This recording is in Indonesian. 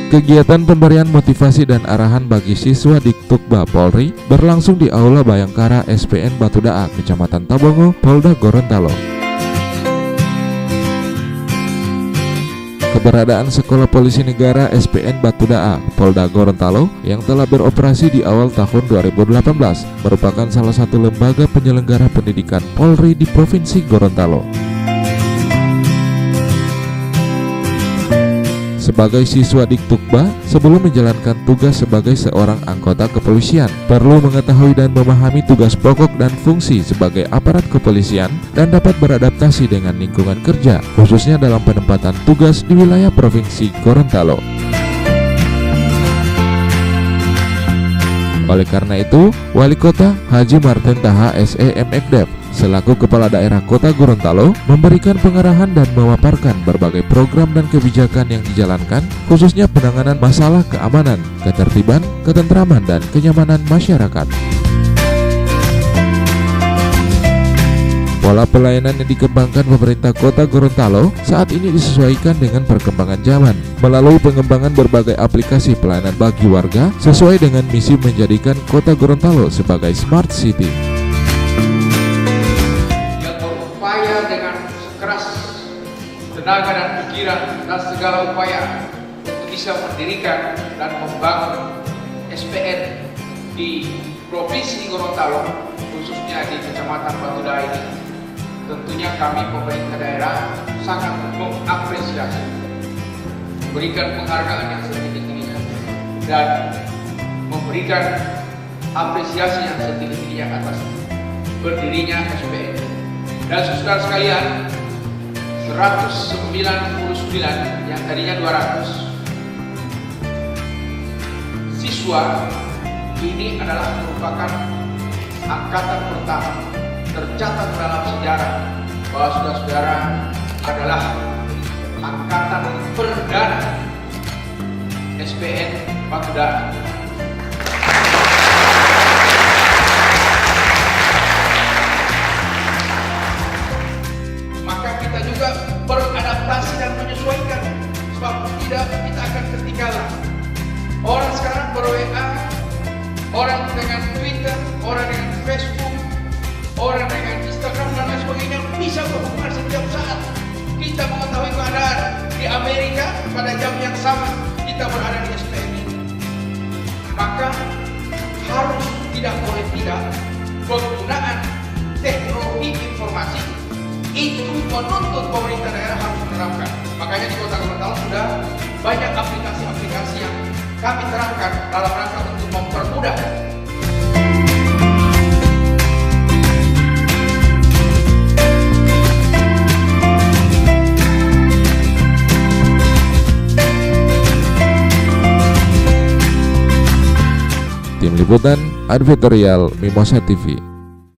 Kegiatan pemberian motivasi dan arahan bagi siswa Diktukba Polri berlangsung di Aula Bayangkara SPN Batudaa, Kecamatan Tabongo, Polda Gorontalo. Keberadaan Sekolah Polisi Negara SPN Batudaa, Polda Gorontalo yang telah beroperasi di awal tahun 2018 merupakan salah satu lembaga penyelenggara pendidikan Polri di Provinsi Gorontalo. Sebagai siswa Diktukba, sebelum menjalankan tugas sebagai seorang anggota kepolisian, perlu mengetahui dan memahami tugas pokok dan fungsi sebagai aparat kepolisian dan dapat beradaptasi dengan lingkungan kerja, khususnya dalam penempatan tugas di wilayah Provinsi Gorontalo. Oleh karena itu, Wali Kota Haji Martin Taha SE.M.Ekdev selaku Kepala Daerah Kota Gorontalo memberikan pengarahan dan memaparkan berbagai program dan kebijakan yang dijalankan, khususnya penanganan masalah keamanan, ketertiban, ketentraman, dan kenyamanan masyarakat. Pola pelayanan yang dikembangkan pemerintah Kota Gorontalo saat ini disesuaikan dengan perkembangan zaman melalui pengembangan berbagai aplikasi pelayanan bagi warga sesuai dengan misi menjadikan Kota Gorontalo sebagai Smart City. Dengan sekeras tenaga dan pikiran dan segala upaya untuk bisa mendirikan dan membangun SPN di Provinsi Gorontalo, khususnya di Kecamatan Batudaa ini, tentunya kami pemerintah daerah sangat mengapresiasi, memberikan penghargaan yang setinggi-tingginya dan memberikan apresiasi yang setinggi-tingginya atas berdirinya SPN. Dan saudara sekalian, 199 yang tadinya 200 siswa ini adalah merupakan angkatan pertama tercatat dalam sejarah bahwa saudara-saudara adalah angkatan perdana SPN Batudaa. Beradaptasi dan menyesuaikan, sebab tidak kita akan ketinggalan. Orang sekarang ber-WA, orang dengan Twitter, orang dengan Facebook, orang dengan Instagram dan lain sebagainya bisa berhubungan setiap saat. Kita mengetahui keadaan di Amerika pada jam yang sama kita berada di SPN ini. Maka harus tidak boleh tidak penggunaan teknologi informasi itu menuntut pemerintah daerah harus menerapkan. Makanya di Kota Gorontalo sudah banyak aplikasi-aplikasi yang kami terapkan dalam rangka untuk mempermudah Tim Liputan Advertorial Mimosa TV.